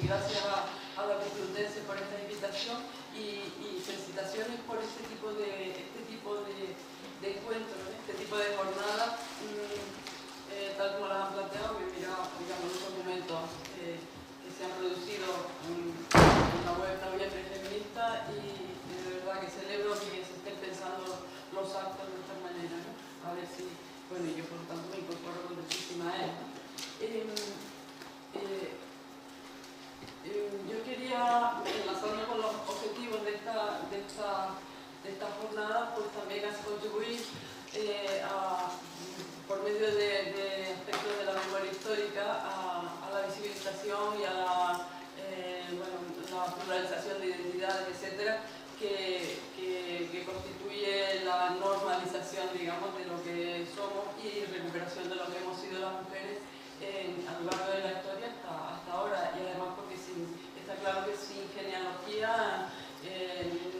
gracias a la Complutense por esta invitación y felicitaciones por este tipo de encuentros, este tipo de jornadas, tal como las han planteado, que mira, digamos, los documentos que se han producido en la web Noviembre Feminista, y de verdad que celebro que se estén pensando los actos de esta manera, ¿no? A ver si, bueno, yo por lo tanto me incorporo con muchísima yo quería, enlazando con los objetivos de esta jornada, pues también contribuir por medio de aspectos de la memoria histórica a la visibilización y a la pluralización de identidades, etcétera, que constituye la normalización, digamos, de lo que somos y recuperación de lo que hemos sido las mujeres a lo largo de la historia hasta ahora, y además porque está claro que sin genealogía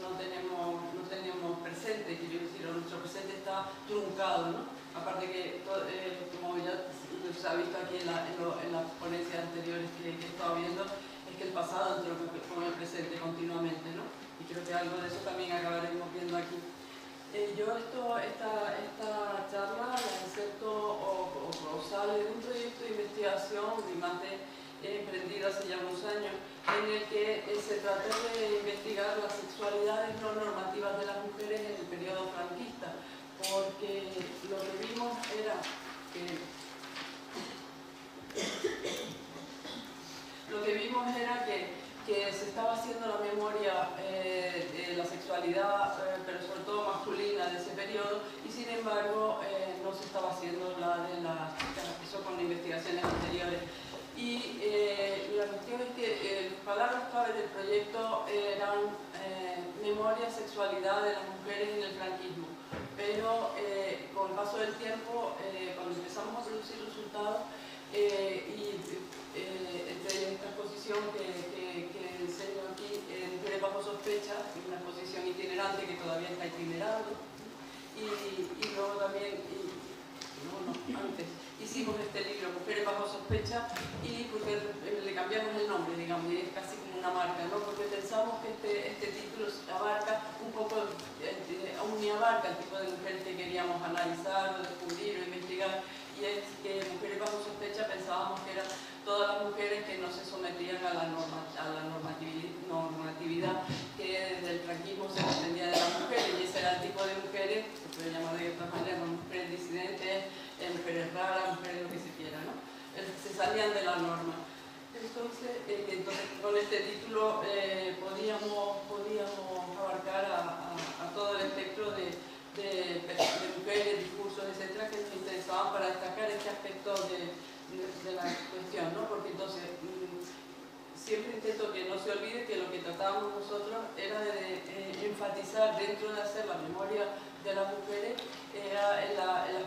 no tenemos presente, quiero decir, nuestro presente está truncado, ¿no? Aparte que, como ya se ha visto aquí en las ponencias anteriores que he estado viendo, es que el pasado entronca con el presente continuamente, ¿no? Y creo que algo de eso también acabaremos viendo aquí. Yo esta charla la inserto o sale de un proyecto de investigación emprendido hace ya unos años, en el que se trató de investigar las sexualidades no normativas de las mujeres en el periodo franquista, porque lo que vimos era que se estaba haciendo la memoria de la sexualidad, pero sobre todo masculina, de ese periodo, y sin embargo no se estaba haciendo la de las chicas, eso con investigaciones anteriores. Y la cuestión es que las palabras clave del proyecto eran memoria, sexualidad de las mujeres en el franquismo, pero con el paso del tiempo, cuando empezamos a producir resultados, entre esta exposición que enseño aquí, Mujeres bajo sospecha, una exposición itinerante que todavía está itinerando, y luego también, antes hicimos este libro, Mujeres bajo sospecha, y porque le cambiamos el nombre, digamos, y es casi como una marca, ¿no? Porque pensamos que este título abarca un poco, aún ni abarca el tipo de mujeres que queríamos analizar, o descubrir o investigar, y es que Mujeres bajo sospecha pensábamos que eran todas las mujeres que no se sometían a la normatividad que desde el franquismo se pretendía de las mujeres, y ese era el tipo de mujeres, se puede llamar de otra manera, mujeres disidentes, mujeres raras, mujeres lo que se quiera, ¿no? Se salían de la norma. Entonces con este título podíamos abarcar a todo el espectro de mujeres, discursos, etcétera, que nos interesaban para destacar este aspecto de la cuestión, ¿no? Porque entonces siempre intento que no se olvide que lo que tratábamos nosotros era de enfatizar, dentro de hacer la memoria de las mujeres, era los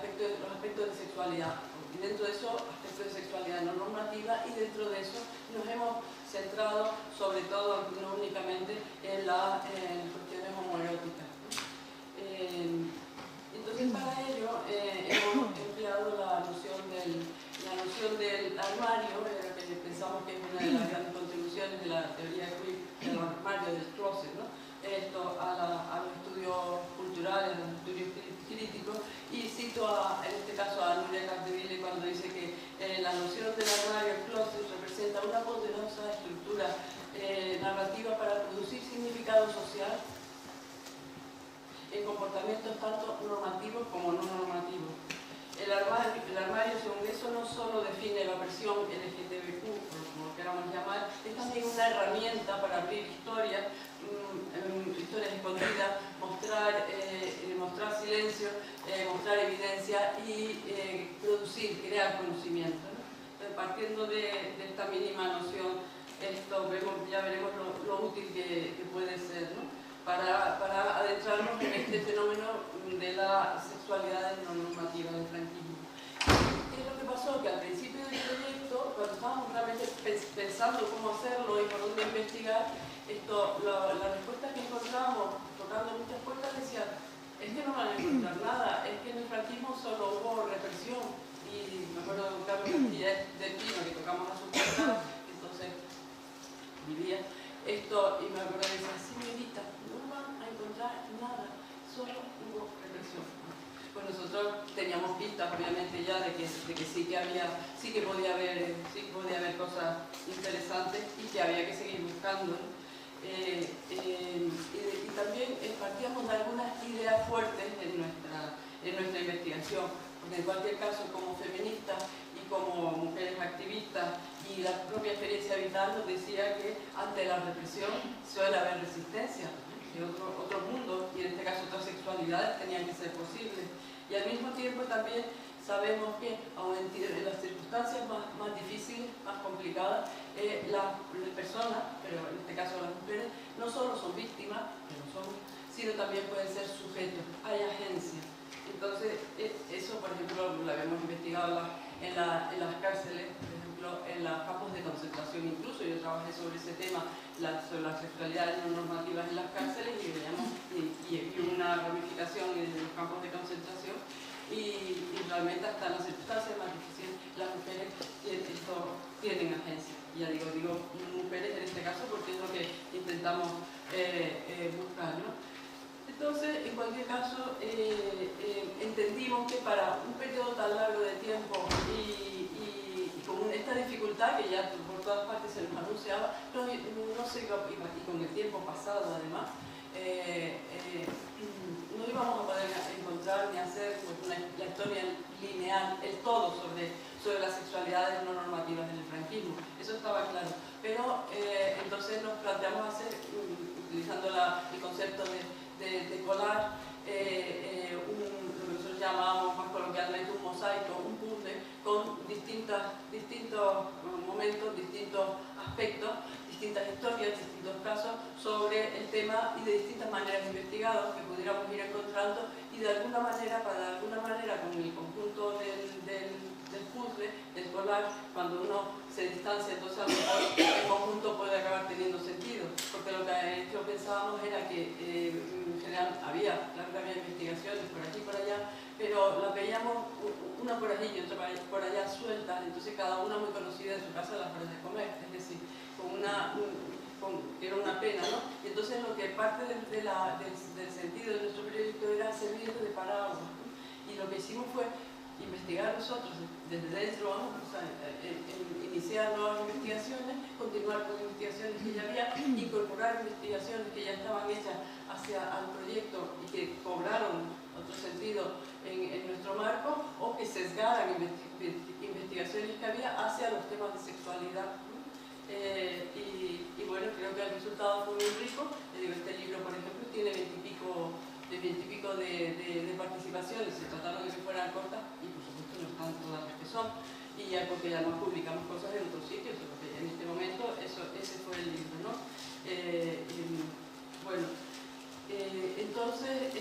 aspectos de sexualidad, y dentro de eso aspectos de sexualidad no normativa, y dentro de eso nos hemos centrado sobre todo, no únicamente, en las cuestiones homoeróticas. Entonces, para ello hemos empleado la noción del armario, que pensamos que es una de las grandes contribuciones de la teoría queer, del armario, del closet, ¿no? Esto a los estudios culturales, a los estudios críticos, y cito en este caso a Nuria Capdeville cuando dice que la noción del armario, el closet, representa una poderosa estructura narrativa para producir significado social en comportamientos tanto normativos como no normativos. El armario, según eso, no solo define la versión LGTBQ, como lo queramos llamar, es también una herramienta para abrir historias escondidas, mostrar silencio, mostrar evidencia y crear conocimiento, ¿no? Entonces, partiendo de esta mínima noción, ya veremos lo útil que puede ser, ¿no? Para adentrarnos en este fenómeno de la sexualidad no normativa del franquismo. ¿Qué es lo que pasó? Que al principio del proyecto, cuando estábamos realmente pensando cómo hacerlo y por dónde investigar, las respuestas que encontramos tocando muchas puertas decían: es que no van a encontrar nada, es que en el franquismo solo hubo represión. Y me acuerdo de un Carlos Castilla del Pino, que tocamos a su puerta, entonces y me acuerdo de esa señorita, no van a encontrar nada, solo hubo represión. Pues nosotros teníamos pistas, obviamente, ya de que sí que podía haber cosas interesantes y que había que seguir buscando, ¿no? Y también partíamos de algunas ideas fuertes en nuestra investigación, porque en cualquier caso, como feministas y como mujeres activistas, y la propia experiencia vital nos decía que ante la represión suele haber resistencia, que otros mundos, y en este caso otras sexualidades, tenían que ser posibles. Y al mismo tiempo también sabemos que, aun en las circunstancias más difíciles, más complicadas, las personas, pero en este caso las mujeres, no solo son víctimas, sino también pueden ser sujetos, hay agencia. Entonces, eso, por ejemplo, lo habíamos investigado en las cárceles, por ejemplo, en los campos de concentración. Incluso yo trabajé sobre ese tema, sobre las sexualidades no normativas en las cárceles, y una ramificación en los campos de concentración, y realmente hasta en las circunstancias más difíciles las mujeres tienen agencia. Ya digo mujeres en este caso porque es lo que intentamos buscar, ¿no? Entonces, en cualquier caso, entendimos que para un periodo tan largo de tiempo y con esta dificultad que ya por todas partes se nos anunciaba, no se iba, y con el tiempo pasado además, no íbamos a poder encontrar ni hacer pues, la historia lineal, el todo sobre las sexualidades no normativas en el franquismo. Eso estaba claro. Pero entonces nos planteamos hacer, utilizando el concepto de colar, lo que nosotros llamábamos más coloquialmente un mosaico, un puzzle, con distintos momentos, distintos aspectos, distintas historias, distintos casos sobre el tema y de distintas maneras investigados que pudiéramos ir encontrando, y de alguna manera, con el conjunto del puzzle, del colar, cuando uno se distancia, entonces a lo mejor el conjunto puede acabar teniendo sentido, porque lo que pensábamos era que en general claro que había investigaciones por aquí y por allá, pero las veíamos una por allí y otra por allá sueltas, entonces cada una muy conocida en su casa a las horas de comer, es decir, que era una pena, ¿no? Y entonces lo que parte del sentido de nuestro proyecto era servir de paraguas, ¿no? Y lo que hicimos fue investigar nosotros desde dentro, iniciar nuevas investigaciones, continuar con investigaciones que ya había, incorporar investigaciones que ya estaban hechas al proyecto y que cobraron otro sentido en nuestro marco, o que sesgaran investigaciones que había hacia los temas de sexualidad. Y bueno, creo que el resultado fue muy rico. Este libro, por ejemplo, tiene 20 y pico de participaciones. Se trataron de que fueran cortas y por supuesto no están todas las que son, y ya porque además publicamos cosas en otros sitios, porque en este momento ese fue el libro, ¿no? Entonces,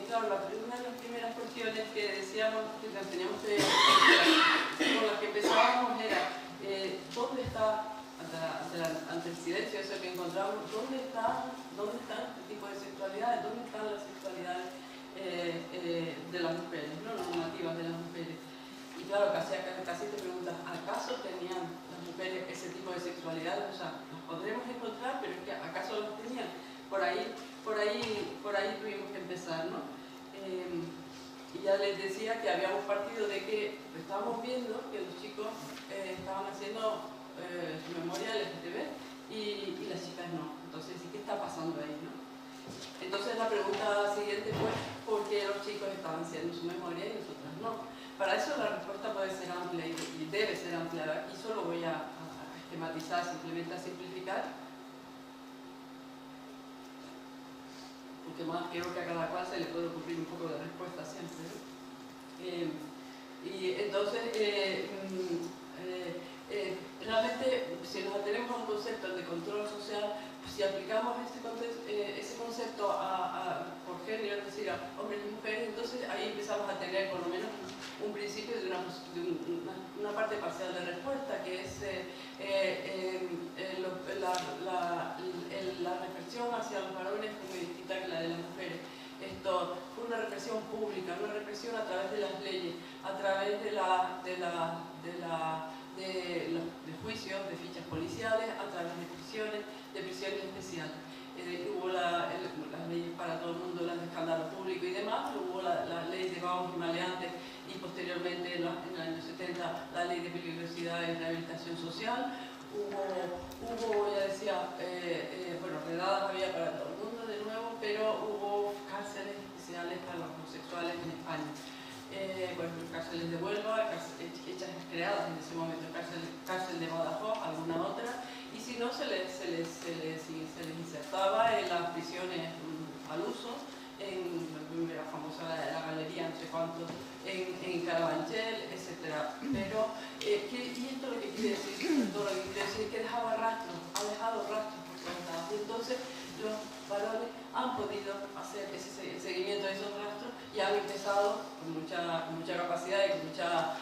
claro, una de las primeras cuestiones que decíamos que teníamos con las que empezábamos era ¿dónde está, ante el silencio ese que encontramos, dónde están este tipo de sexualidades, dónde están las sexualidades de las mujeres, no normativas de las mujeres? Y claro, casi te preguntas, ¿acaso tenían las mujeres ese tipo de sexualidades? O sea, las podremos encontrar, pero es que ¿acaso las tenían? Por ahí tuvimos que empezar, ¿no? Y ya les decía que habíamos partido de que estábamos viendo que los chicos estaban haciendo su memoria LGTB y las chicas no. Entonces, ¿qué está pasando ahí, no? Entonces la pregunta siguiente fue ¿por qué los chicos estaban haciendo su memoria y nosotras no? Para eso la respuesta puede ser amplia y debe ser amplia, y solo voy a esquematizar, simplemente a simplificar, porque más creo que a cada cual se le puede ocurrir un poco de respuesta siempre, ¿no? Y entonces realmente, si nos atenemos a un concepto de control social, pues si aplicamos ese concepto por género, es decir, a hombres y mujeres, entonces ahí empezamos a tener por lo menos un principio de una parte parcial de respuesta, que es la represión hacia los varones fue muy distinta que la de las mujeres. Esto fue una represión pública, una represión a través de las leyes, a través de juicios, de fichas policiales, a través de prisiones especiales. social. Hubo las leyes para todo el mundo, las de escándalo público y demás, hubo la ley de vagos y maleantes y posteriormente en el año 70 la ley de peligrosidad y rehabilitación social. Hubo ya decía, bueno, redadas había para todo el mundo de nuevo, pero hubo cárceles especiales para los homosexuales en España. Bueno, cárceles de Huelva, hechas creadas en ese momento, cárcel de Badajoz, alguna otra, y si no se les insertaba en las prisiones al uso, en la famosa la galería, no sé cuánto, en Carabanchel, etc. Pero, y esto lo que quiere decir, todo lo que quiere decir es que dejaba rastros, ha dejado rastros por todos lados. Y entonces los varones han podido hacer ese seguimiento de esos rastros y han empezado con mucha capacidad y con mucha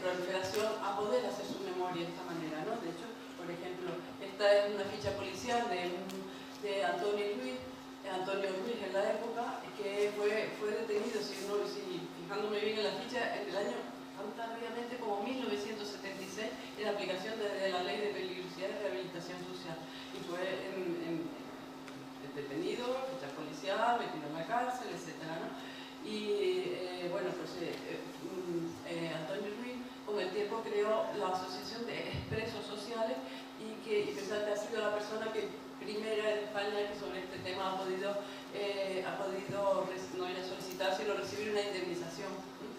proliferación a poder hacer su memoria de esta manera, ¿no? De hecho, por ejemplo, esta es una ficha policial de Antonio Ruiz en la época, que fue detenido, fijándome bien en la ficha, en el año tan tardíamente como 1976, en aplicación de la ley de peligrosidad y rehabilitación social. Y fue detenido, ficha policial, metido en la cárcel, etc., ¿no? Y bueno, pues Antonio Ruiz con el tiempo creó la Asociación de Expresos Sociales y precisamente ha sido la persona que primera en España que sobre este tema ha podido no ir a solicitar, sino recibir una indemnización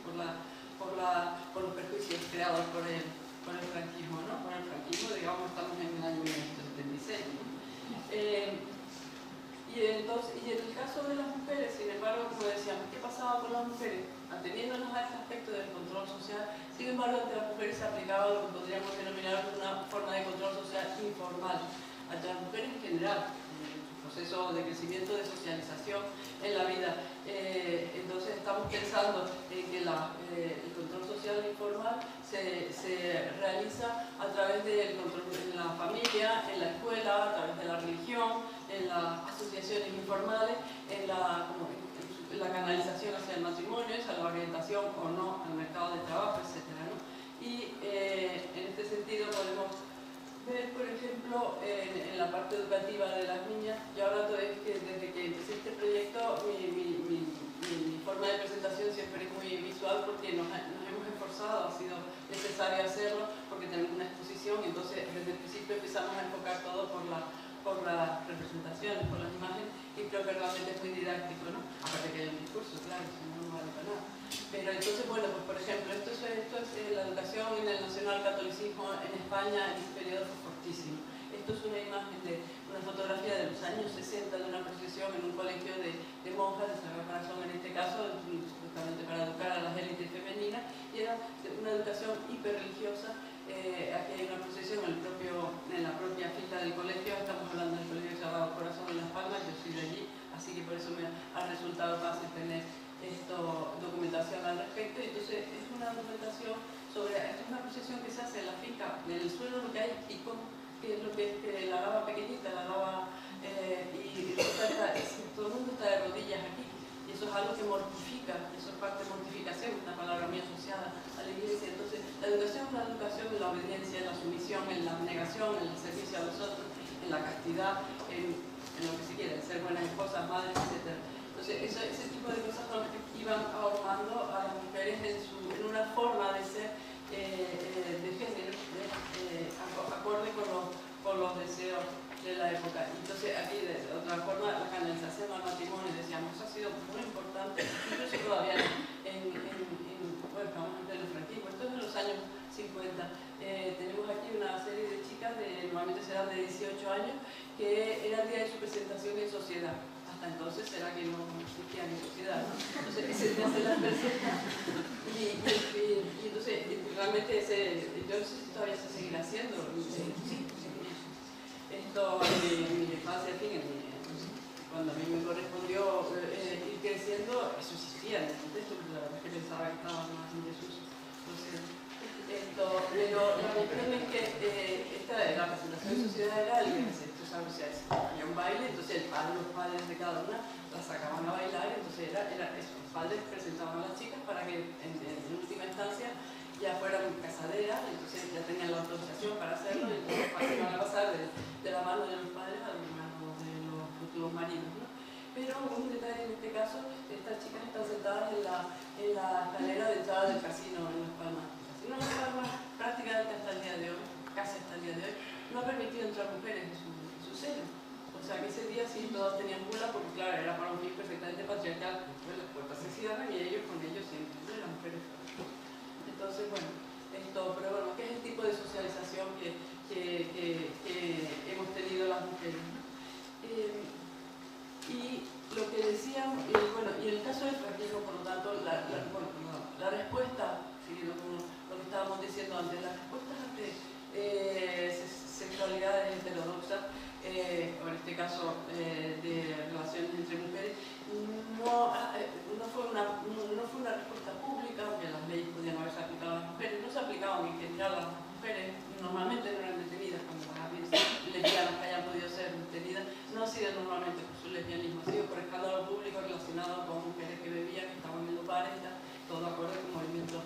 por los perjuicios creados por el franquismo, ¿no? Por el franquismo, digamos, estamos en el año 1976, ¿no? Y en el caso de las mujeres, sin embargo, como decíamos, ¿qué pasaba con las mujeres? Ateniéndonos a este aspecto del control social, sin embargo, ante las mujeres se aplicaba lo que podríamos denominar una forma de control social informal. Ante las mujeres en general, en su proceso de crecimiento, de socialización en la vida. Entonces estamos pensando en que el control social informal se realiza a través del control en la familia, en la escuela, a través de la religión, en las asociaciones informales, en la canalización hacia el matrimonio, hacia la orientación o no al mercado de trabajo, etc., ¿no? Y en este sentido podemos ver, por ejemplo, en la parte educativa de las niñas, yo ahora desde que empecé este proyecto, mi forma de presentación siempre es muy visual porque nos hemos esforzado, ha sido necesario hacerlo porque tenemos una exposición y entonces desde el principio empezamos a enfocar todo por las representaciones, por las imágenes, y creo que realmente es muy didáctico, ¿no? Aparte que hay un discurso, claro, si no, no vale para nada. Pero entonces, bueno, pues por ejemplo, esto es la educación en el nacional catolicismo en España en este periodo fue fortísimo. Esto es una imagen de una fotografía de los años 60 de una procesión en un colegio de monjas de Sagrado Corazón, en este caso, justamente para educar a las élites femeninas, y era una educación hiperreligiosa. Aquí hay una procesión en la propia fila del colegio, estamos hablando del Colegio Sagrado Corazón en Las Palmas, yo soy de allí, así que por eso me ha resultado fácil tener documentación al respecto. Entonces es una documentación esto es una procesión que se hace en la finca, en el suelo lo que hay picón, que es lo que es la lava pequeñita, la lava, y todo el mundo está de rodillas aquí. Y eso es algo que mortifica, eso es parte de mortificación, una palabra muy asociada a la iglesia. Entonces, la educación es una educación en la obediencia, en la sumisión, en la abnegación, en el servicio a los otros, en la castidad, en lo que se quiera, en ser buenas esposas, madres, etc. Entonces, ese tipo de cosas son las que iban ahogando a las mujeres en una forma de ser de género, acorde con los deseos de la época. Entonces aquí de otra forma la canalización al matrimonio, decíamos, ha sido muy importante, incluso todavía bueno, estamos en el franquismo, esto es en los años 50. Tenemos aquí una serie de chicas, normalmente serán de 18 años, que era el día de su presentación en sociedad. Hasta entonces será que no existía en sociedad, ¿no? Entonces ese día se las presenta y entonces realmente yo no sé si todavía se seguirá haciendo. Sí. Esto en mi infancia, en fin, cuando a mí me correspondió ir creciendo, eso existía en el contexto, porque la verdad es que pensaba que estaba más en desuso. Pero la cuestión es que la presentación de sociedad era el que había un baile, entonces los padres de cada una las sacaban a bailar, entonces era eso, los padres presentaban a las chicas para que en última instancia ya fueran casaderas, entonces ya tenían la autorización para hacerlo, y entonces iban a pasar de la la mano de los padres a la mano de los futuros maridos, ¿no? Pero un detalle en este caso, estas chicas están sentadas en la escalera de entrada del casino en Las Palmas. El casino en Las Palmas, prácticamente hasta el día de hoy, casi hasta el día de hoy, no ha permitido entrar mujeres en su seno. O sea que ese día sí todas tenían bula, porque claro, era para un fin perfectamente patriarcal, pues las puertas se cierran y ellos con ellos siempre, ¿no? Las mujeres. Entonces, bueno, pero bueno, que es el tipo de socialización que hemos tenido las mujeres, ¿no? Y lo que decían, bueno, y en el caso del franquismo, por lo tanto, la respuesta, siguiendo con lo que estábamos diciendo antes, las respuestas ante sexualidades heterodoxas, o en este caso de relaciones entre mujeres, no fue una respuesta pública, aunque las leyes podían haberse aplicado a las mujeres, no se aplicaban en general a las mujeres, normalmente no eran detenidas cuando las lesbianas que hayan podido ser detenidas, no ha sido normalmente por su lesbianismo, ha sido por escándalo público relacionado con mujeres que bebían, que estaban viendo pares y tal, todo de acuerdo con movimientos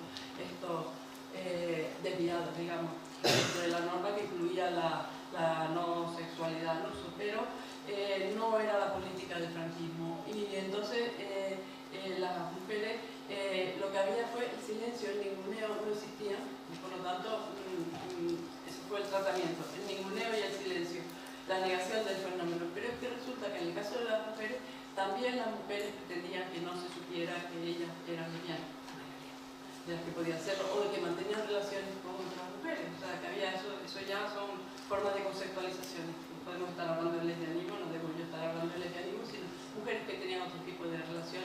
desviados, digamos, dentro de la norma que incluía la no sexualidad, ¿no? Pero no era la política del franquismo. Y entonces las mujeres, lo que había fue el silencio, el ninguneo no existía, y por lo tanto eso fue el tratamiento, el ninguneo y el silencio, la negación del fenómeno. Pero es que resulta que en el caso de las mujeres, también las mujeres pretendían que no se supiera que ellas eran lesbianas, de las que podían serlo, o de que mantenían relaciones con otras mujeres. O sea, que había eso ya son formas de conceptualización. Podemos estar hablando del lesbianismo, no debo yo estar hablando del lesbianismo, sino mujeres que tenían otro tipo de relación.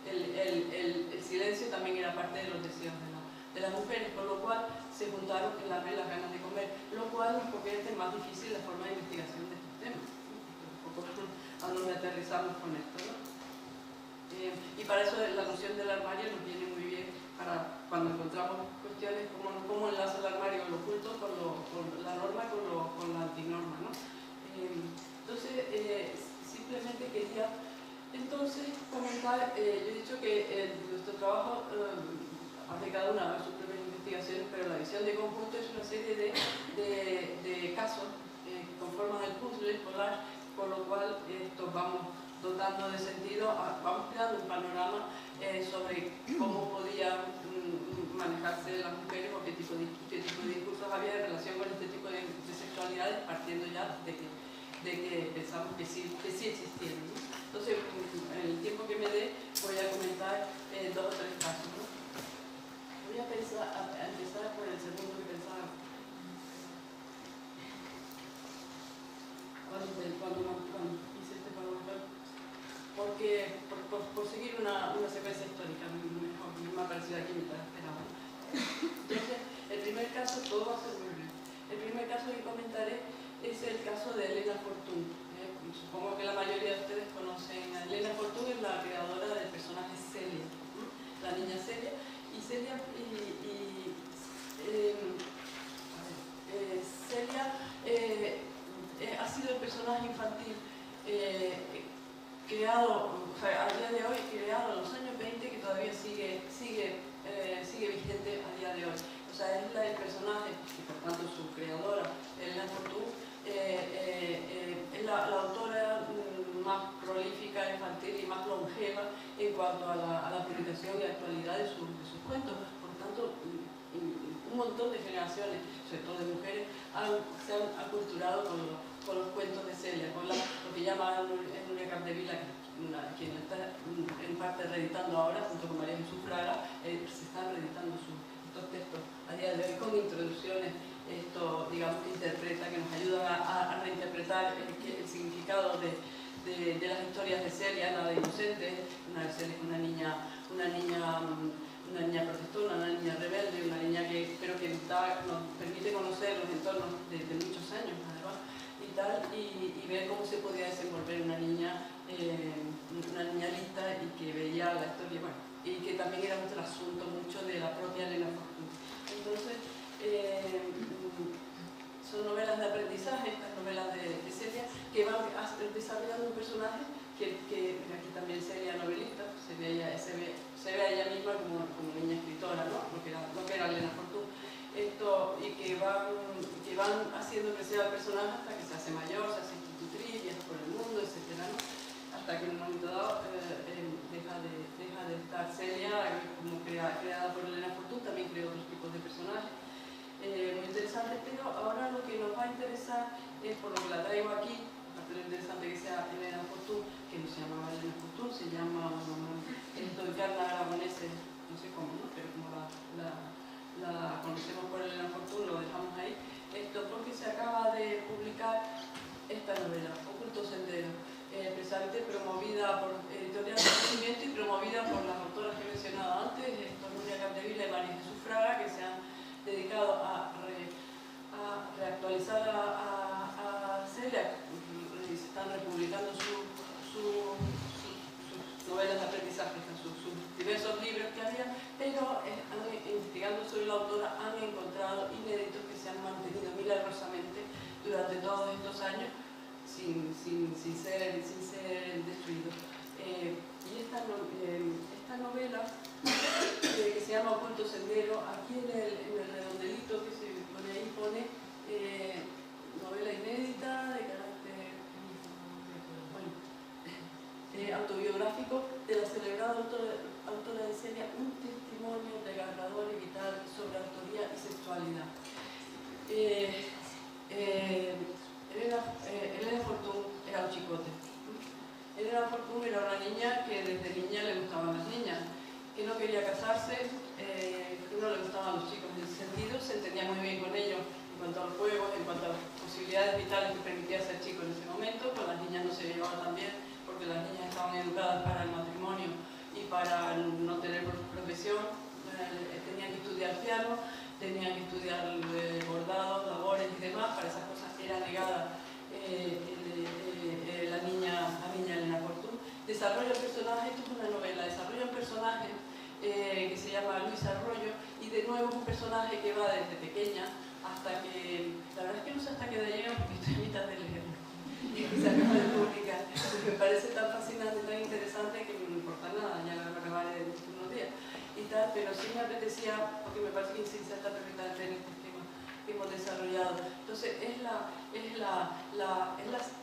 El silencio también era parte de los deseos de las mujeres, con lo cual se juntaron el hambre y las ganas de comer, lo cual nos convierte en más difícil la forma de investigación de estos temas. Un poco a donde aterrizamos con esto, ¿no? Y para eso la noción del armario nos viene muy bien para cuando encontramos cuestiones como cómo enlaza el armario lo oculto con la norma, con la antinorma, ¿no? Entonces, simplemente quería comentar, yo he dicho que nuestro trabajo hace cada una de sus propias investigaciones, pero la visión de conjunto es una serie de casos con forma de puzzle escolar, con lo cual vamos dotando de sentido, vamos creando un panorama sobre cómo podían manejarse las mujeres o qué tipo de discursos había en relación con este tipo de sexualidades, partiendo ya de que pensamos que sí existieron, ¿no? Entonces, en el tiempo que me dé, voy a comentar 2 o 3 casos, ¿no? Voy a empezar por el segundo que pensaba. Cuando hice este PowerPoint, porque por seguir una secuencia histórica, me ha parecido aquí mientras esperaba. Entonces, el primer caso, todo va a ser muy breve. El primer caso que comentaré es el caso de Elena Fortún. Supongo que la mayoría de ustedes conocen a Elena Fortún, es la creadora del personaje Celia, la niña Celia. Y Celia, ha sido el personaje infantil creado, o sea, a día de hoy, creado en los años 20, que todavía sigue vigente a día de hoy. O sea, es el personaje, y por tanto su creadora, Elena Fortún, es la autora más prolífica infantil y más longeva en cuanto a la publicación y actualidad de sus cuentos. Por tanto, un montón de generaciones, sobre todo de mujeres, se han aculturado con los cuentos de Celia, con lo que llama Nuria Capdevila, quien está en parte reeditando ahora, junto con María Jesús Fraga, se están reeditando estos textos a día de hoy con introducciones, digamos, que interpreta, que nos ayudan a reinterpretar el significado de las historias de Celia, Nada de Inocentes, una niña protestona, una niña rebelde, una niña que nos permite conocer los entornos de muchos años, además, y ver cómo se podía desenvolver una niña lista y que veía la historia, bueno, y que también era un asunto mucho de la propia Elena Fortún. Entonces, son novelas de aprendizaje, estas novelas de Celia, que van desarrollando un personaje que aquí también Celia novelista, se ve a ella misma como niña escritora, ¿no? Lo que era Elena Fortún. y que van haciendo crecer al personaje hasta que se hace mayor, se hace institutriz, viaja por el mundo, etc., ¿no? Hasta que en un momento dado deja de estar Celia, como creada por Elena Fortún, también creó otros tipos de personajes. Muy interesante, pero ahora lo que nos va a interesar es, por lo que la traigo aquí, aparte de lo interesante que sea Elena Fortún, que no se llamaba Elena Fortún, se llama Encarna Aragonese, no sé cómo, ¿no? Pero como la conocemos por Elena Fortún, lo dejamos ahí, porque se acaba de publicar esta novela, Oculto Sendero, precisamente promovida por Editorial Conocimiento y promovida por las autoras que he mencionado antes, Nuria Capdevila y María Jesús Fraga, que se han dedicado a reactualizar a Celia, y se están republicando sus novelas de aprendizaje, sus diversos libros que había, pero investigando sobre la autora han encontrado inéditos que se han mantenido milagrosamente durante todos estos años sin ser destruidos. Y esta novela, que se llama Oculto Sendero, aquí en el redondelito que se pone ahí, pone novela inédita de carácter autobiográfico de la celebrada autora de Celia, un testimonio desgarrador y vital sobre autoría y sexualidad. Elena Fortún era un chicote. Elena Fortún era una niña que desde niña le gustaban las niñas, que no quería casarse, que no le gustaban los chicos en ese sentido, se entendía muy bien con ellos en cuanto a los juegos, en cuanto a las posibilidades vitales que permitía ser chico en ese momento. Con las niñas no se llevaba tan bien, porque las niñas estaban educadas para el matrimonio y para no tener profesión, tenían que estudiar piano, tenían que estudiar bordados, labores y demás. Para esas cosas era negada la niña Elena Fortún. Desarrolla un personaje, esto es una novela, desarrolla un personaje que se llama Luis Arroyo, y de nuevo es un personaje que va desde pequeña hasta que, la verdad es que no sé hasta qué edad llega porque estoy a mitad de leerlo y se acaba de publicar, me parece tan fascinante, tan interesante que no me importa nada, ya lo acabaré en unos días y tal, pero sí me apetecía, porque me parece que se inserta perfectamente en este tema que hemos desarrollado. Entonces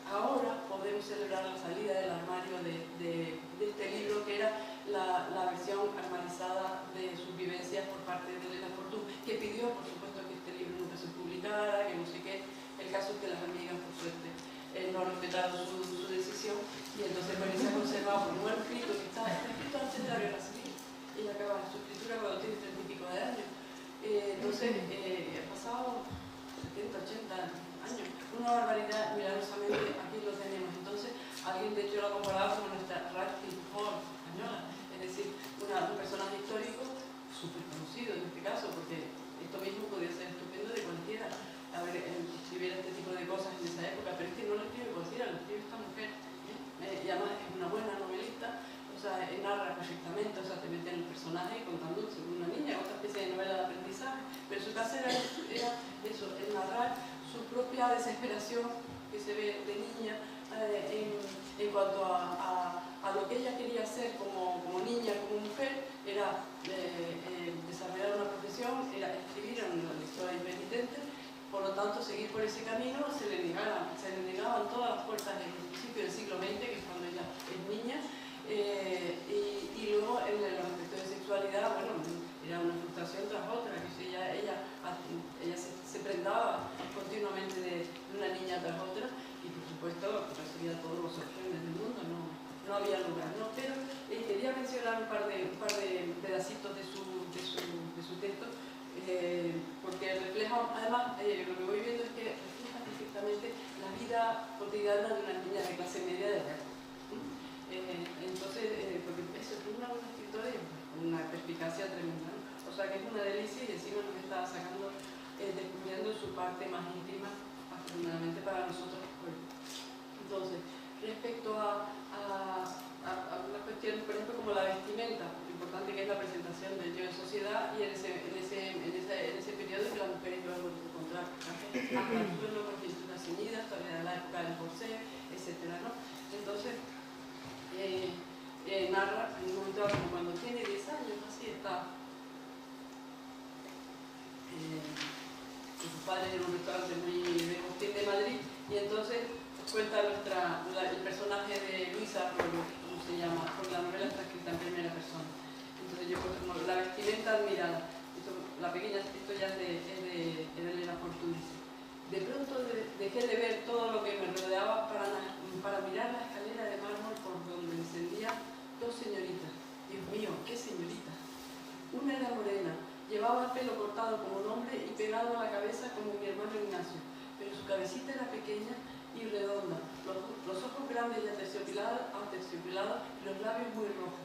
ahora podemos celebrar la salida del armario de este libro, que era la versión armarizada de sus vivencias por parte de Elena Fortún, que pidió, por supuesto, que este libro nunca se publicara, que no sé qué. El caso es que las amigas, por suerte, no respetaron su decisión, y entonces se ha conservado por un manuscrito que está escrito antes de la Guerra Civil. Ella acaba su escritura cuando tiene 30 y pico de años. Entonces, ha pasado 70, 80 años. Una barbaridad, milagrosamente aquí lo tenemos. Entonces, alguien de hecho lo ha comparado con nuestra Radcliffe Hall española, es decir, un personaje histórico súper conocido en este caso, porque esto mismo podría ser estupendo de cualquiera. A ver, escribiera este tipo de cosas en esa época, pero es que no lo escribe cualquiera, lo escribe esta mujer. Y además es una buena novelista, o sea, narra perfectamente, o sea, te mete en el personaje contando sobre una niña, otra especie de novela de aprendizaje, pero su caso era eso, el narrar su propia desesperación que se ve de niña en cuanto a lo que ella quería hacer como niña, como mujer, era desarrollar una profesión, era escribir, era una lectora impenitente. Por lo tanto, seguir por ese camino se le negaban todas las puertas en el principio del siglo XX, que es cuando ella es niña, y luego en el aspecto de sexualidad, bueno, era una frustración tras otra, que ella se prendaba continuamente de una niña tras otra, y por supuesto recibía todos los opciones del mundo, no había lugar, ¿no? Pero quería mencionar un par de pedacitos de su texto, porque refleja, además, lo que voy viendo es que refleja perfectamente la vida cotidiana de una niña de clase media de edad. Entonces, porque eso es una buena escritora y una perspicacia tremenda, ¿no? O sea que es una delicia, y encima nos está sacando, descubriendo su parte más íntima, afortunadamente para nosotros. Entonces, respecto a una cuestión, por ejemplo, como la vestimenta, lo importante que es la presentación del yo en sociedad, y en ese periodo que las mujeres iban a encontrar atuendo con cinturas ceñidas, todavía era la época del corsé, etc., ¿no? Entonces, narra en un momento como cuando tiene 10 años, así está. sus padres en un restaurante muy de Costín de Madrid, y entonces cuenta el personaje de Luisa, como se llama, porque la novela está escrita en primera persona. Entonces yo, como la vestimenta admirada, la pequeña, esto ya es de Elena Fortún, dice: de pronto dejé de ver todo lo que me rodeaba para mirar la escalera de mármol por donde descendían dos señoritas. Dios mío, ¿qué señoritas? Una era morena, llevaba el pelo cortado como un hombre y pegado a la cabeza como mi hermano Ignacio, pero su cabecita era pequeña y redonda, los ojos grandes y aterciopelados y los labios muy rojos.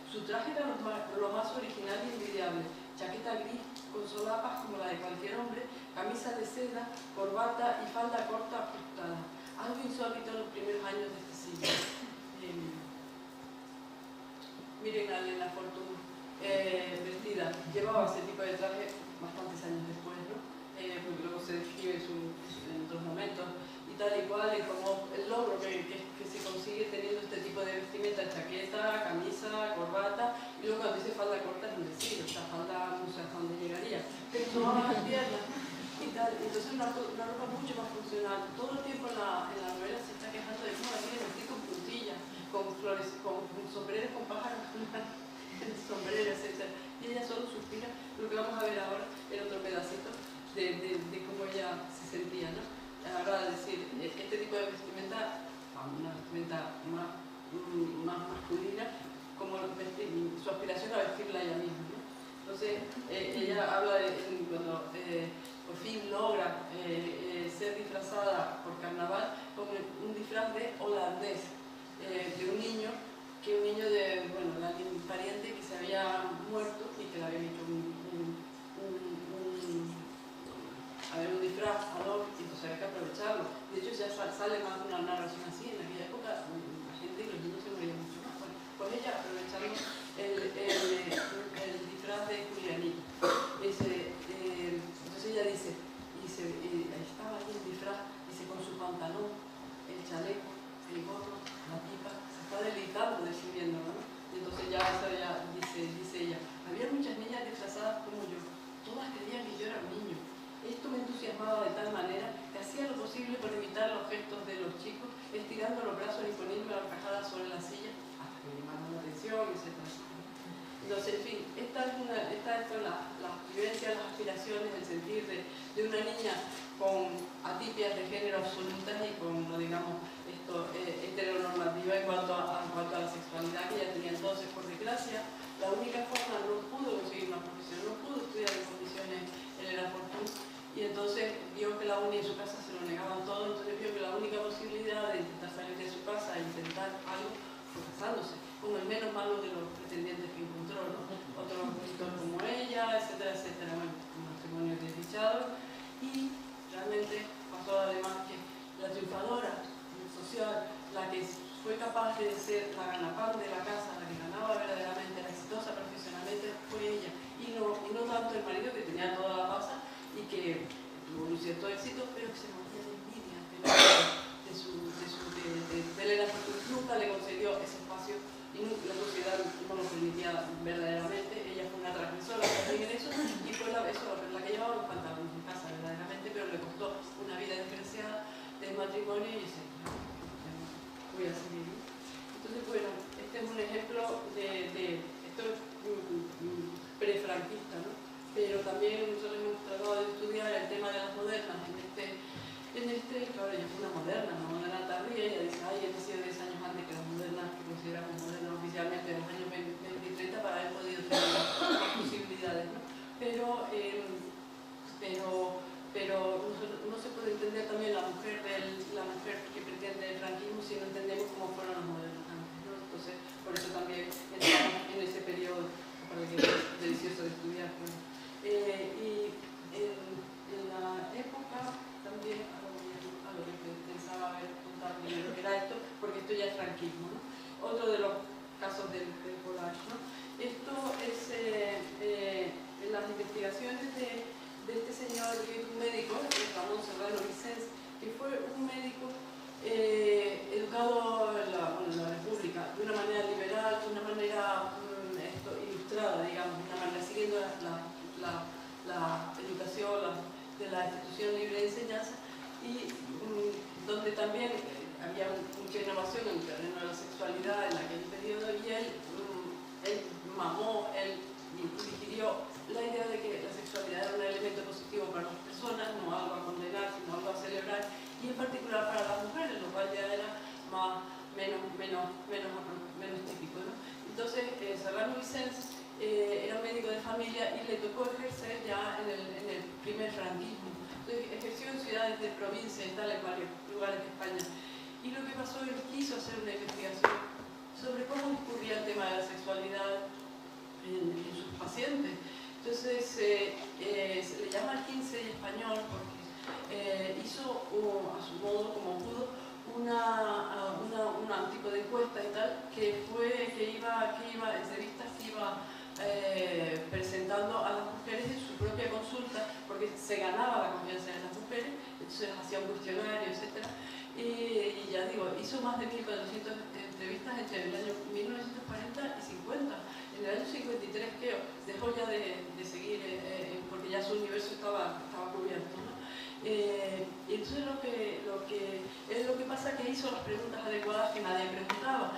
Su traje era lo más original y envidiable: chaqueta gris con solapas como la de cualquier hombre, camisa de seda, corbata y falda corta ajustada. Algo insólito en los primeros años de este siglo. Miren a Elena Fortún vestida. Llevaba ese tipo de traje bastantes años después, ¿no? Porque luego se describe en otros momentos y tal y cual, y como el logro que se consigue teniendo este tipo de vestimenta: chaqueta, camisa, corbata, y luego cuando dice falda corta es un decir, esta falda no sé hasta dónde llegaría, pero tomaba las piernas y tal. Entonces una ropa mucho más funcional. Todo el tiempo en la novela se está quejando de cómo aquí vestir con puntillas, con flores, con sombreros con pájaros en el sombrero, etc. Y ella solo suspira. Lo que vamos a ver ahora en otro pedacito de cómo ella se sentía, ¿no? Ahora, decir, este tipo de vestimenta, una vestimenta más masculina, como su aspiración a vestirla ella misma, ¿no? Entonces, ella habla de cuando por fin logra ser disfrazada por carnaval con un disfraz de holandés, de un niño de, bueno, un pariente que se había muerto y que le habían hecho un disfraz ad hoc, y entonces había que aprovecharlo. De hecho, ya sale más de una narración así. En aquella época la gente y los niños se morían mucho más. Bueno, pues ella, aprovechando el disfraz de Julianito. Entonces ella dice, ahí estaba ahí el disfraz, dice, con su pantalón, el chaleco, el gorro, la pipa, se está deleitando describiéndolo, ¿no? Y entonces ya dice ella: había muchas niñas disfrazadas como yo, todas creían que yo era un niño. Esto me entusiasmaba de tal manera que hacía lo posible por evitar los gestos de los chicos, estirando los brazos y poniéndome la horcajada sobre la silla hasta que me llamaron la atención, etc. Entonces, en fin, esta es la vivencia, las aspiraciones, el sentir de una niña con atipias de género absolutas y con, digamos, heteronormativa en cuanto a la sexualidad que ella tenía. Entonces, por desgracia, la única forma, no pudo conseguir una profesión, no pudo estudiar en condiciones Elena Fortún, y entonces vio que la uni en su casa se lo negaban todo. Entonces vio que la única posibilidad de intentar salir de su casa e intentar algo fue casándose con el menos malo de los pretendientes que encontró, ¿no? Otro escritor como ella, etcétera, etcétera. Bueno, un matrimonio desdichado, y realmente pasó además que la triunfadora social, la que fue capaz de ser la ganapán de la casa, la que ganaba verdaderamente, la exitosa profesionalmente, fue ella, y no tanto el marido, que tenía toda la pasa y que tuvo un cierto éxito, pero que se moría de envidia de Elena Fortún. Nunca le concedió ese espacio y la sociedad no lo permitía verdaderamente. Ella fue una transgresora también en eso, y fue la que llevaba los pantalones en casa verdaderamente, pero le costó una vida desgraciada del matrimonio y ese voy a seguir. Entonces, bueno, este es un ejemplo esto es prefranquista, ¿no? Pero también nosotros hemos tratado de estudiar el tema de las modernas claro, ella fue una moderna tardía. Ella dice: ay, he nacido 10 años antes que las modernas que consideramos modernas oficialmente, en los años 20 y 30, para haber podido tener más posibilidades, ¿no? Pero no se puede entender también la mujer que pretende el franquismo si no entendemos cómo fueron los modernos antes, ¿no? Entonces, por eso también entramos en ese periodo, para que es delicioso de estudiar, ¿no? Y en la época también, a lo que pensaba haber contado primero, que era esto, porque esto ya es franquismo, ¿no? Otro de los casos del collage, ¿no? Esto es en las investigaciones de este señor, que es un médico, Ramón Serrano Vicens, que fue un médico educado en la República de una manera liberal, de una manera ilustrada, digamos, de una manera siguiendo la educación de las instituciones formación en el terreno de la sexualidad en aquel periodo y él mamó, él digirió la idea de que la sexualidad era un elemento positivo para las personas, no algo a condenar, sino algo a celebrar, y en particular para las mujeres, lo cual ya era menos típico, ¿no? Entonces, Serrano Vicens era un médico de familia y le tocó ejercer ya en el primer franquismo. Entonces, ejerció en ciudades de provincia y tal, en varios lugares de España. Y lo que pasó, él quiso hacer una investigación sobre cómo discurría el tema de la sexualidad en sus pacientes. Entonces, se le llama el 15 español porque hizo a su modo, como pudo, un tipo de encuesta y tal, que iba entrevistas que iba presentando a las mujeres en su propia consulta, porque se ganaba la confianza de las mujeres, entonces hacía un cuestionario, etc. Y ya digo, hizo más de 1400 entrevistas entre el año 1940 y 50. En el año 53, creo, dejó ya de seguir, porque ya su universo estaba cubierto, ¿no? Y entonces lo que pasa es que hizo las preguntas adecuadas que nadie preguntaba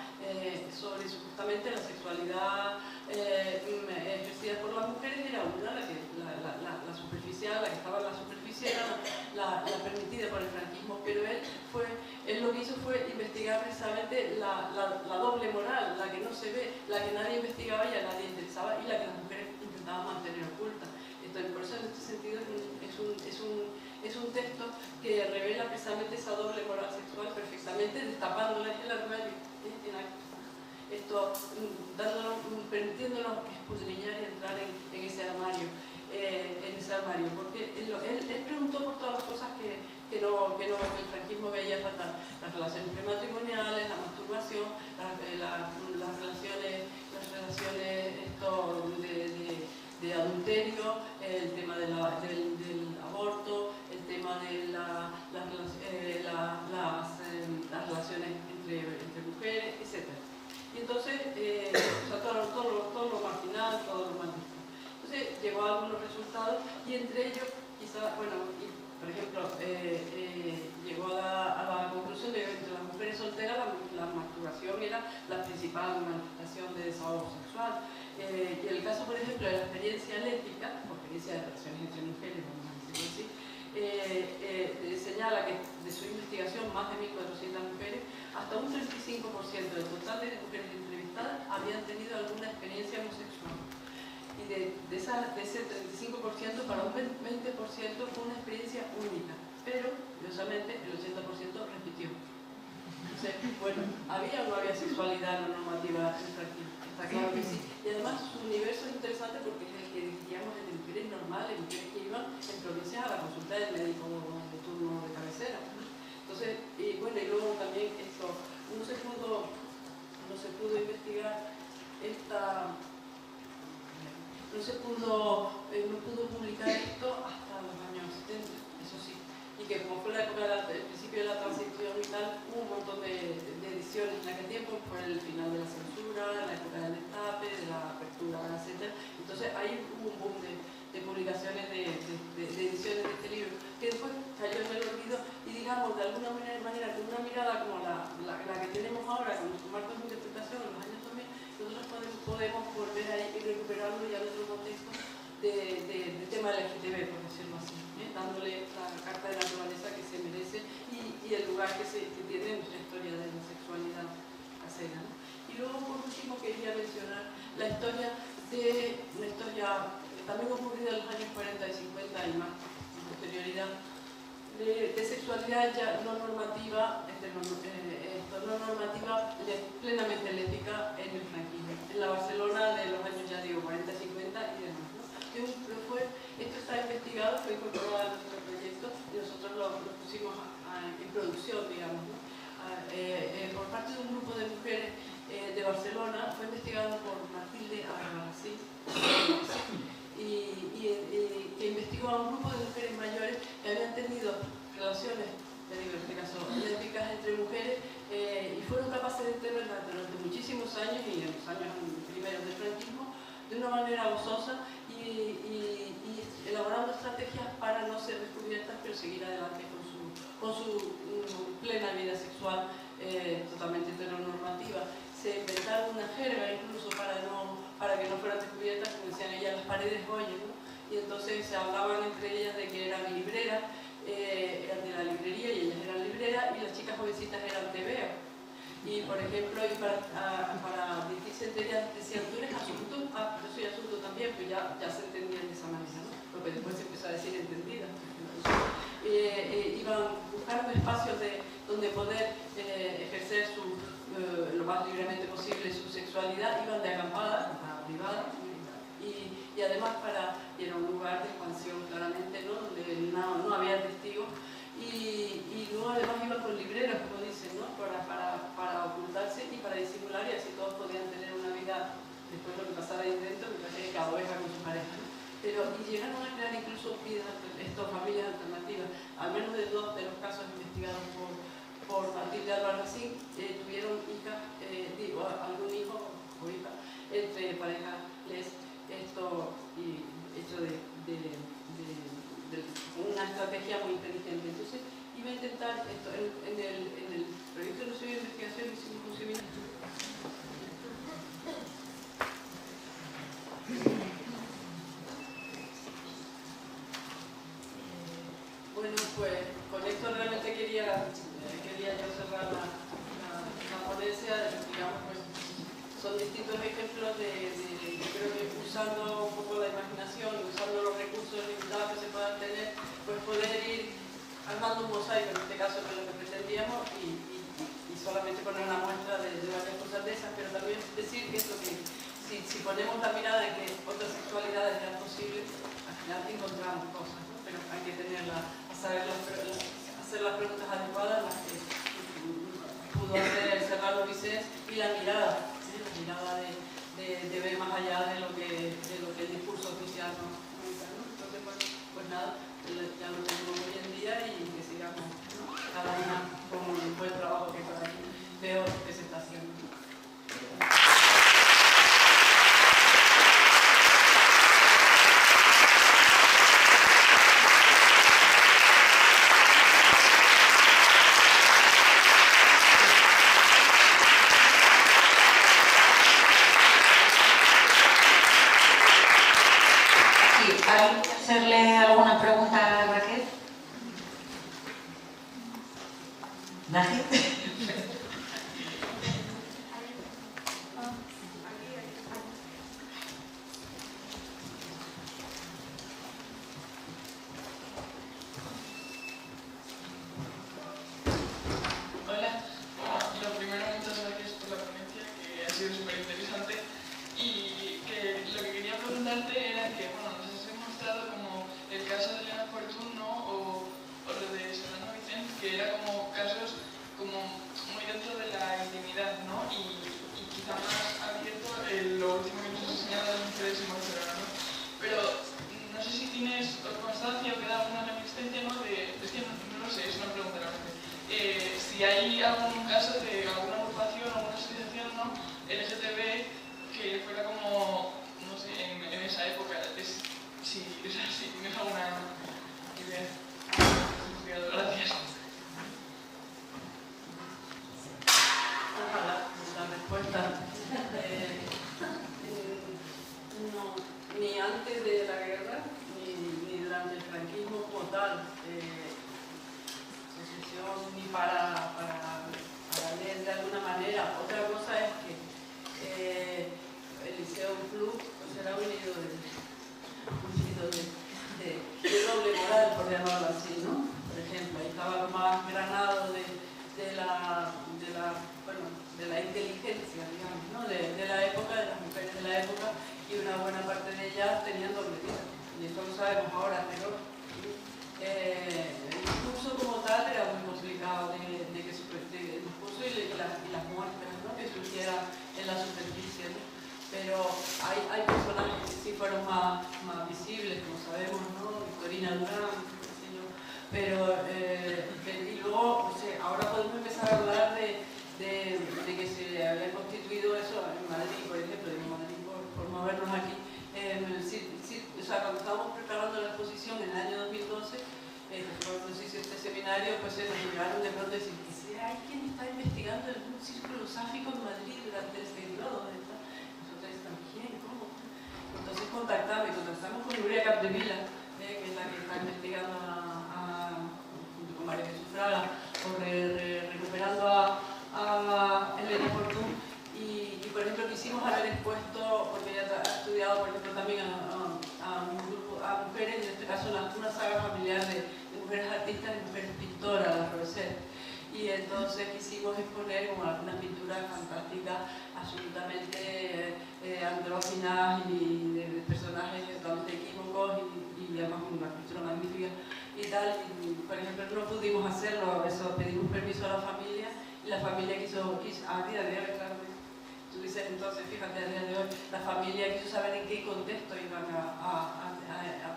sobre justamente la sexualidad ejercida por las mujeres. Era una, la superficial, la que estaba en la superficie, era la permitida por el franquismo, pero él lo que hizo fue investigar precisamente la doble moral, la que no se ve, la que nadie investigaba y a nadie interesaba, y la que las mujeres intentaban mantener oculta. Entonces, por eso en este sentido es un texto que revela precisamente esa doble moral sexual perfectamente, destapándola el armario, permitiéndonos escudriñar y entrar en ese armario, porque él preguntó por todas las cosas que el franquismo veía fatal: las relaciones prematrimoniales, la masturbación, las relaciones de adulterio, el tema del aborto, el tema de las relaciones entre mujeres, etc. Y entonces, todo lo marginal, todo lo mal visto. Entonces, llegó a algunos resultados y entre ellos, quizá, bueno, por ejemplo, llegó a la conclusión de que entre las mujeres solteras la masturbación era la principal manifestación de desahogo sexual. Y el caso, por ejemplo, de la experiencia lésbica, o experiencia de relaciones entre mujeres, vamos a decirlo así, señala que de su investigación, más de 1400 mujeres, hasta un 35% del total de mujeres entrevistadas habían tenido alguna experiencia homosexual. Y de ese 35%, para un 20% fue una experiencia única, pero, curiosamente, el 80% repitió. Entonces, bueno, ¿había o no había sexualidad no normativa en el franquismo? Está claro que sí. Y además, su universo es interesante porque es el que diríamos de mujeres normales, mujeres que iban en provincias a la consulta del médico de turno de cabecera. Entonces, y luego también esto, no se pudo investigar no pudo publicar esto hasta los años 70, eso sí. Y que como fue la época del principio de la transición y tal, hubo un montón de ediciones en aquel tiempo, por el final de la censura, la época del destape, de la apertura, etc. Entonces ahí hubo un boom de publicaciones de ediciones de este libro, que después cayó en el olvido y, digamos, de alguna manera con una mirada como la que tenemos ahora, con los marcos de interpretación en los años 2000, nosotros podemos volver a ir y recuperarlo ya en otro contexto de tema LGTB, por decirlo así, dándole la carta de naturaleza que se merece y el lugar que tiene en nuestra historia de la sexualidad casera, ¿no? Y luego, por último, quería mencionar la historia también ocurrida en los años 40 y 50 y más con posterioridad, de sexualidad ya no normativa, plenamente lésbica en el franquismo, en la Barcelona de los años, ya digo, 40, 50 y demás, ¿no? Esto está investigado, fue incorporado a nuestro proyecto y nosotros lo pusimos en producción, digamos, ¿no? Por parte de un grupo de mujeres de Barcelona, fue investigado por Matilde Arrabasí, que investigó a un grupo de mujeres mayores que habían tenido relaciones, en este caso, lésbicas entre mujeres, y fueron capaces de tenerlas durante muchísimos años y en los años primeros del franquismo, de una manera gozosa y elaborando estrategias para no ser descubiertas, pero seguir adelante con su plena vida sexual totalmente se inventaron una jerga incluso para que no fueran descubiertas, como decían ellas, las paredes oyen, ¿no? Y entonces se hablaban entre ellas de que eran libreras, eran de la librería y ellas eran libreras, y las chicas jovencitas eran tebeas. Y por ejemplo, para decirse entre ellas decían, ¿tú eres asunto? Ah, yo soy asunto también, pues ya se entendían de esa manera, ¿no? Lo que después se empezó a decir entendida. Iban buscando espacios donde poder ejercer lo más libremente posible su sexualidad, iban de acampada a privada, y además era un lugar de expansión claramente, ¿no? Donde no había testigos, y luego además iban con libreros, como dicen, ¿no? Para ocultarse y para disimular, y así todos podían tener una vida después de lo que pasaba ahí dentro, me parece que cada oveja con su pareja, ¿no? Y llegaron a crear incluso familias alternativas. Al menos de dos de los casos investigados por Matilde Albarracín tuvieron hijas, algún hijo o hija entre parejas les hecho de una estrategia muy inteligente. Entonces iba a intentar esto en el proyecto de investigación hicimos un seminario. Bueno, pues con esto realmente quería yo cerrar la ponencia, digamos, pues son distintos ejemplos yo creo que usando un poco la imaginación, usando los recursos limitados que se puedan tener, pues poder ir armando un mosaico, en este caso que es lo que pretendíamos, y solamente poner una muestra de varias cosas de esas, pero también decir que esto que si ponemos la mirada en que otras sexualidades eran posibles, al final encontramos cosas, ¿no? Pero hay que tenerla, saber hacer las preguntas adecuadas, las que pudo hacer Serrano Vicens, y la mirada de ver más allá de lo que el discurso oficial nos comunica, ¿no? Entonces, pues nada, ya lo tenemos hoy en día, y que sigamos, ¿no? Cada una con el buen trabajo que por ahí veo que se está haciendo. ¿Hacerle alguna pregunta a Raquel? ¿Nadie? Hola, lo primero, muchas gracias por la ponencia, que ha sido súper interesante, y que lo que quería preguntarte era que, bueno, nos has demostrado como el caso de Elena Fortún, ¿no? o lo de Serrano Vicens, que era como casos como muy dentro de la intimidad, ¿no? Y quizá más abierto lo último que nos has enseñado de las mujeres en Barcelona, ¿no? Pero no sé si tienes constancia o queda alguna reminiscencia, ¿no? Es que no lo sé, es una pregunta realmente. Si hay algún caso de alguna agrupación o alguna asociación, ¿no? LGTB que fuera como, no sé, en esa época, si tienes alguna idea. Gracias. Ojalá la respuesta. No, ni antes de la guerra, ni durante el franquismo como tal, asociación, ni para leer de alguna manera. Otra cosa es que el Liceo Club pues era un nido de doble moral, por llamarlo así, ¿no? Por ejemplo, ahí estaba lo más granado de la inteligencia, digamos, ¿no? De la época, de las mujeres de la época, y una buena parte de ellas tenían doble vida. Y esto lo sabemos ahora, pero el discurso como tal era muy complicado el discurso y las muestras, ¿no? Que surgieran en la superficie, ¿no? Pero hay personajes que sí fueron más visibles, como sabemos, ¿no? Victorina Durán, qué sé yo. Pero, y luego, o sea, ahora podemos empezar a hablar de que se había constituido eso en Madrid, por ejemplo, digo Madrid por movernos aquí. O sea, cuando estábamos preparando la exposición en el año 2012, cuando se hizo este seminario, pues se nos llegaron de pronto a decir, quisiera hay quien está investigando en un círculo sáfico en Madrid durante el siglo. Nosotros también, ¿cómo? Entonces contactamos con Nuria Capdevila, que es la que está investigando junto con María Jesús Fraga, recuperando a Elena Fortún. Y por ejemplo quisimos haber expuesto, porque ella ha estudiado por ejemplo también a mujeres, en este caso una saga familiar de mujeres artistas y mujeres pintoras, la Roset. Y entonces quisimos exponer como algunas pinturas fantásticas, absolutamente andróginas y de personajes totalmente equívocos y además una pintura magnífica y tal. Y, por ejemplo, no pudimos hacerlo, eso, pedimos permiso a la familia y la familia quiso a día de hoy, claro. Tú dices, entonces, fíjate, a día de hoy, la familia quiso saber en qué contexto iban a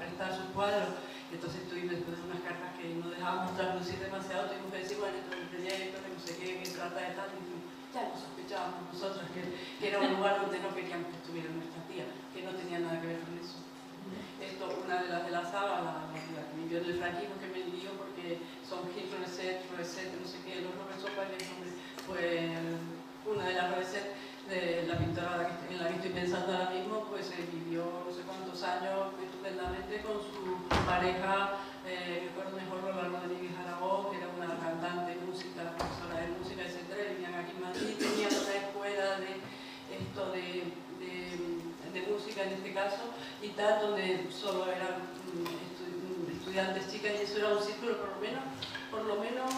prestar sus cuadros. Entonces tuvimos después de unas cartas que no dejábamos traslucir demasiado, tuvimos que decir, bueno, esto es un proyecto, que no sé qué, que trata de tal, y ya nos sospechábamos nosotros que era un lugar donde no queríamos que estuviera nuestra tía, que no tenía nada que ver con eso. Esto, una de las de la saga, la que vivió del franquismo, que me lío porque son Gil Roset, no sé qué, los nombres son varios nombres, pues una de las Roset, de la pintora en la que estoy pensando ahora mismo, pues vivió no sé cuántos años estupendamente con su pareja, recuerdo mejor Rolando Rodríguez Aragón, que era una cantante, música, profesora de música, etc. Vivían aquí en Madrid, tenían una escuela de música en este caso y tal, donde solo eran estudiantes chicas y eso era un círculo por lo menos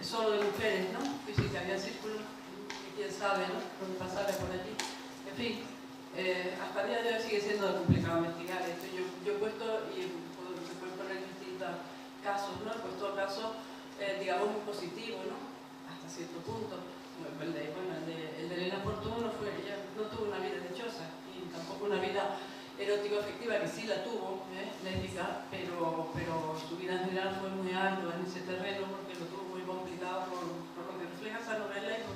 solo de mujeres, ¿no? Que sí, que había círculos, quién sabe, ¿no? Dónde pasaba por allí. En fin, hasta el día de hoy sigue siendo complicado investigar esto. Yo he puesto, y se pueden poner distintos casos, ¿no? He puesto casos, digamos, muy positivos, ¿no? Hasta cierto punto. El de Elena Fortún ella no tuvo una vida dichosa y tampoco una vida erótico-afectiva, que sí la tuvo, lésbica, pero su vida en general fue muy ardua en ese terreno porque lo tuvo muy complicado por lo que refleja esa novela y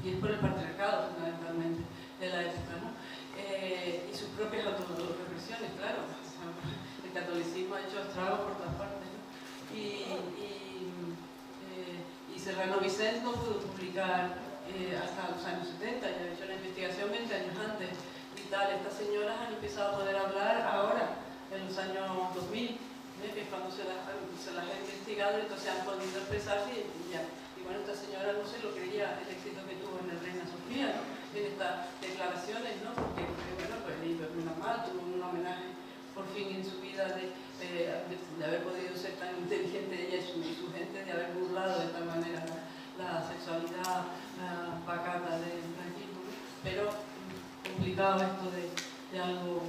es por el patriarcado fundamentalmente de la época, ¿no? Y sus propias autorrepresiones, claro. El catolicismo ha hecho estragos por todas partes, ¿no? Y Serrano Vicens no pudo publicar hasta los años 70, ya ha hecho la investigación 20 años antes y tal. Estas señoras han empezado a poder hablar ahora, en los años 2000, que es cuando se las ha investigado, entonces han podido expresarse y ya. Y bueno, esta señora no se lo creía el éxito que tuvo en el Reina Sofía, ¿no? En estas declaraciones, ¿no? Porque bueno, pues menos mal, tuvo un homenaje por fin en su vida de haber podido ser tan inteligente ella y su gente, de haber burlado de tal manera la sexualidad pacata del franquismo, ¿no? Pero complicado esto de algo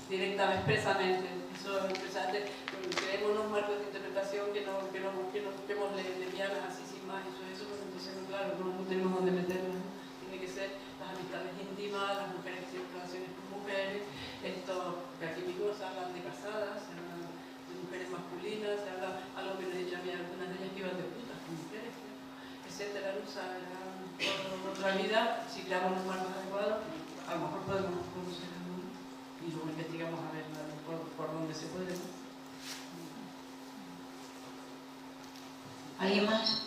directamente, expresamente. Eso expresamente, creemos unos marcos de interpretación que no busquemos lesbianas así sin más, eso, pues entonces claro, no tenemos dónde meternos, ¿no? Tiene que ser las amistades íntimas, las mujeres que tienen relaciones con mujeres, esto que aquí mismo se hablan de casadas, se hablan de mujeres masculinas, se habla algo que me he dicho a mí, algunas de ellas que iban de putas con mujeres, ¿no? Etcétera, ¿no? O sea, por nuestra vida, si creamos los marcos adecuados, a lo mejor podemos conocer algo, ¿no? Y luego investigamos a ver por dónde se puede, ¿no? ¿Alguien más?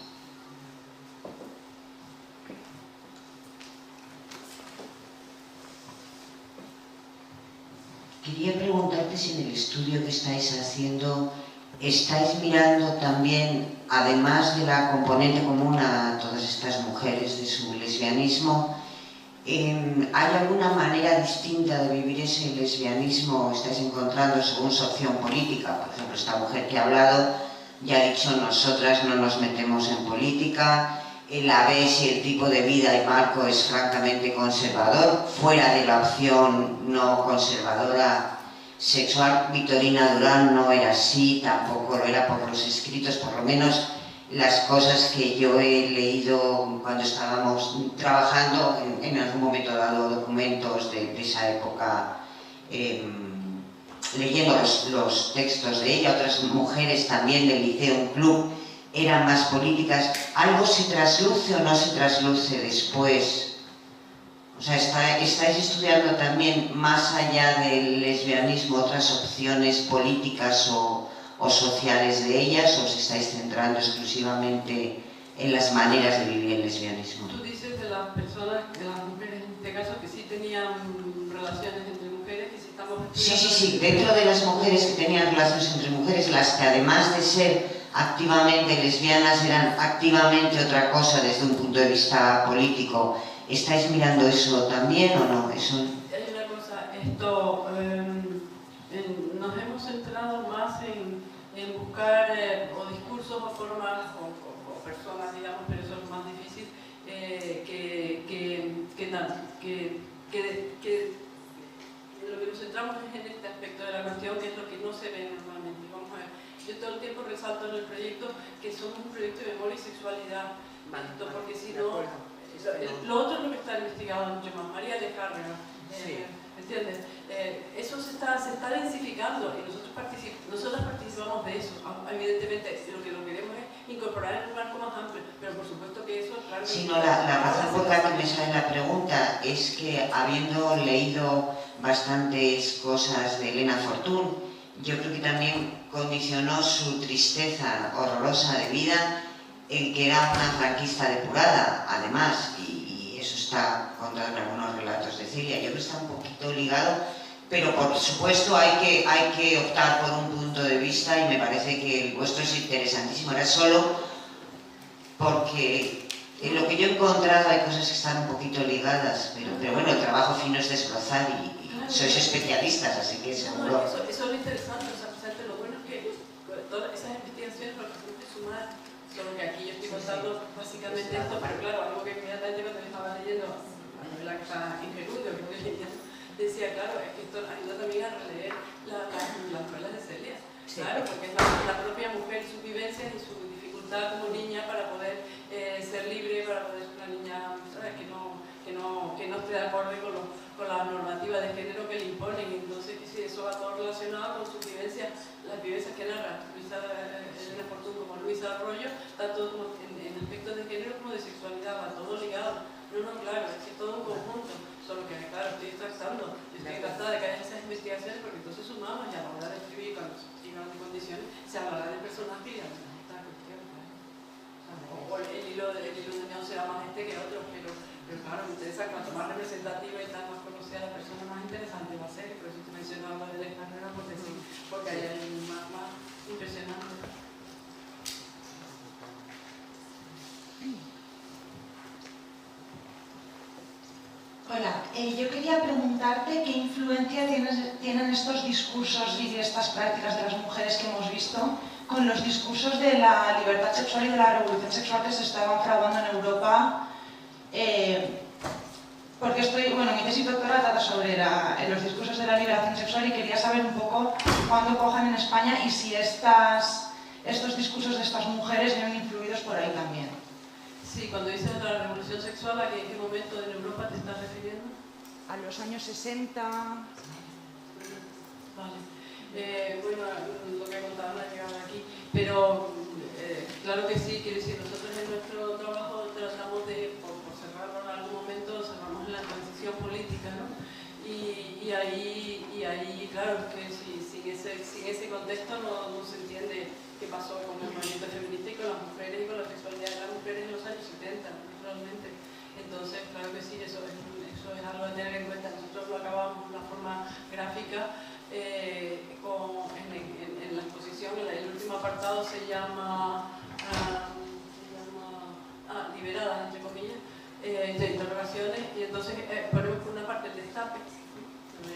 Quería preguntarte si en el estudio que estáis haciendo estáis mirando también, además de la componente común a todas estas mujeres de su lesbianismo, ¿hay alguna manera distinta de vivir ese lesbianismo? ¿Estáis encontrando según su opción política? Por ejemplo, esta mujer que ha hablado ya ha dicho, nosotras no nos metemos en política, la ve si el tipo de vida y marco es francamente conservador, fuera de la opción no conservadora sexual. Victorina Durán no era así, tampoco lo era por los escritos, por lo menos las cosas que yo he leído cuando estábamos trabajando en algún momento dado documentos de esa época, leyendo los textos de ella. Otras mujeres también del Liceum Club eran más políticas. ¿Algo se trasluce o no se trasluce después? O sea, ¿estáis estudiando también más allá del lesbianismo otras opciones políticas o o sociales de ellas, o os estáis centrando exclusivamente en las maneras de vivir el lesbianismo? Tú dices de las personas, de las mujeres en este caso, que sí tenían relaciones entre mujeres, que sí estamos... Sí, dentro de las mujeres que tenían relaciones entre mujeres, las que además de ser activamente lesbianas eran activamente otra cosa desde un punto de vista político. ¿Estáis mirando eso también o no? Eso... Hay una cosa, nos hemos centrado más en buscar o discursos o formas o personas, digamos, pero eso es más difícil, lo que nos centramos es en este aspecto de la cuestión, que es lo que no se ve normalmente. Vamos a ver, yo todo el tiempo resalto en el proyecto que somos un proyecto de memoria y sexualidad, porque si no, lo otro es lo que está investigado mucho más. María de Cárrega, ¿entiendes? Eso se está densificando y nosotros participamos de eso. Evidentemente, lo que queremos es incorporar en un marco más amplio, pero por supuesto que eso, claro... Sí, no, la razón por la que me sale la pregunta es que, habiendo leído bastantes cosas de Elena Fortún, yo creo que también condicionó su tristeza horrorosa de vida en que era una franquista depurada, además, y eso está contado en algunos relatos de Celia. Yo creo que está un poquito ligado, pero por supuesto hay que optar por un punto de vista, y me parece que el vuestro es interesantísimo. Era solo porque en lo que yo he encontrado hay cosas que están un poquito ligadas, pero bueno, el trabajo fino es desbrozar y sois especialistas, así que seguro... Eso es lo interesante, lo bueno es que todas esas investigaciones lo que tenemos que sumar, solo que aquí yo estoy contando básicamente esto, pero claro, algo que inmediatamente cuando yo estaba leyendo la novela que está en Gerundio, que estoy leyendo, decía, claro, es que esto ayuda también a releer las novelas de Celia, claro, porque es la propia mujer, sus vivencias y su dificultad como niña para poder ser libre, para poder ser una niña, ¿sabes? Que no esté de acuerdo con la normativa de género que le imponen. Entonces, sí, eso va todo relacionado con sus vivencias, las vivencias que narra Elena Fortún como Luisa Arroyo, tanto como en aspectos de género como de sexualidad, va todo ligado. No, claro, es que todo un conjunto, solo que, claro, estoy encantada de que haya esas investigaciones, porque entonces sumamos y a la hora de escribir, cuando se escriban en condiciones, se hablará del personaje y de esta cuestión, ¿no? O el hilo de unión será más que otro, pero claro, me interesa cuanto más representativa y tal, más conocida la persona, más interesante va a ser. Por eso te mencionaba de la carrera, porque sí, porque hay alguien más impresionante. Hola, yo quería preguntarte qué influencia tienen estos discursos y estas prácticas de las mujeres que hemos visto con los discursos de la libertad sexual y de la revolución sexual que se estaban fraguando en Europa. Porque mi tesis doctoral trata sobre los discursos de la liberación sexual y quería saber un poco cuándo cojan en España y si estos discursos de estas mujeres vienen influidos por ahí también. Sí, cuando dices la revolución sexual, ¿a qué momento en Europa te estás refiriendo? A los años 60... Vale. Bueno, lo que contaba no ha llegado aquí, pero claro que sí, quiero decir, nosotros en nuestro trabajo tratamos de, por cerrarlo en algún momento, cerramos en la transición política, ¿no? Y ahí, claro, que sin ese contexto no se entiende qué pasó con el movimiento feminista y con las mujeres y con la sexualidad de las mujeres en los años 70, naturalmente. Entonces, claro que sí, eso es algo a tener en cuenta. Nosotros lo acabamos de una forma gráfica en la exposición. El último apartado se llama liberadas, entre comillas, de interrogaciones, y entonces ponemos por una parte el destape,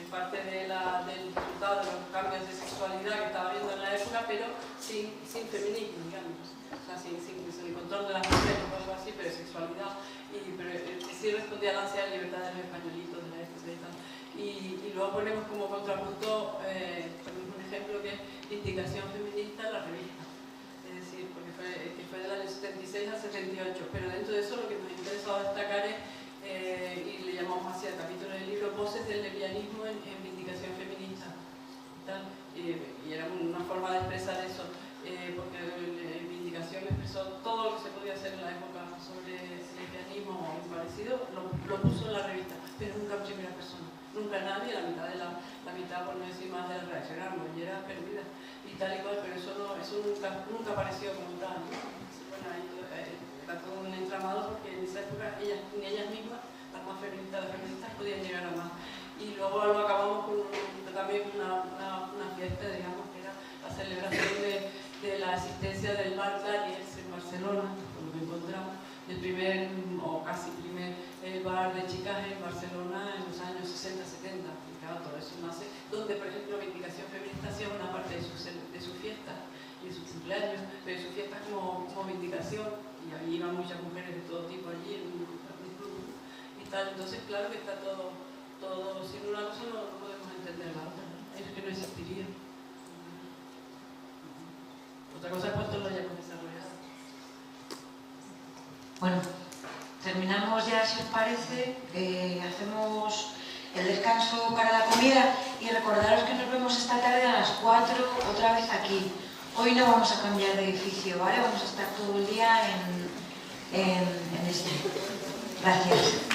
parte del resultado de los cambios de sexualidad que estaba habiendo en la época, pero sin feminismo, digamos, o sea, sin el control de las mujeres o algo así, pero sexualidad, pero sí respondía a la ansia de libertad de los españolitos de la época y tal. Y luego ponemos como contrapunto, ponemos un ejemplo que es Instigación Feminista en la revista, es decir, porque fue del año 76 al 78, pero dentro de eso lo que nos ha interesado destacar es, y le llamamos así al capítulo del libro, Voces del lesbianismo en Vindicación Feminista, y era una forma de expresar eso, porque Vindicación expresó todo lo que se podía hacer en la época sobre el lesbianismo o algo parecido, lo puso en la revista, pero nunca en primera persona. nunca nadie, la mitad, por no decir más, de la reacción eran bolleras perdidas y tal y cual, pero eso nunca apareció como tal, ¿no? Bueno, ahí era todo un entramado porque en esa época ni ellas mismas, las más feministas, podían llegar a más. Y luego lo acabamos con también una fiesta, digamos, que era la celebración de la existencia del bar Daniels en Barcelona, por lo que encontramos, el primer, o casi primer, bar de chicas en Barcelona en los años 60-70. Y claro, todo eso nace, donde, por ejemplo, Vindicación Feminista hacía una parte de sus fiestas y de sus cumpleaños, pero de sus fiestas como Vindicación, y ahí iban muchas mujeres de todo tipo allí, en un club y tal. Entonces, claro que está todo sin una cosa no podemos entender la otra, ¿no? Es que no existiría. Otra cosa es cuánto lo hayamos desarrollado. Bueno, terminamos ya, si os parece, hacemos el descanso para la comida y recordaros que nos vemos esta tarde a las 4 otra vez aquí. Hoy no vamos a cambiar de edificio, ¿vale? Vamos a estar todo el día en este. Gracias.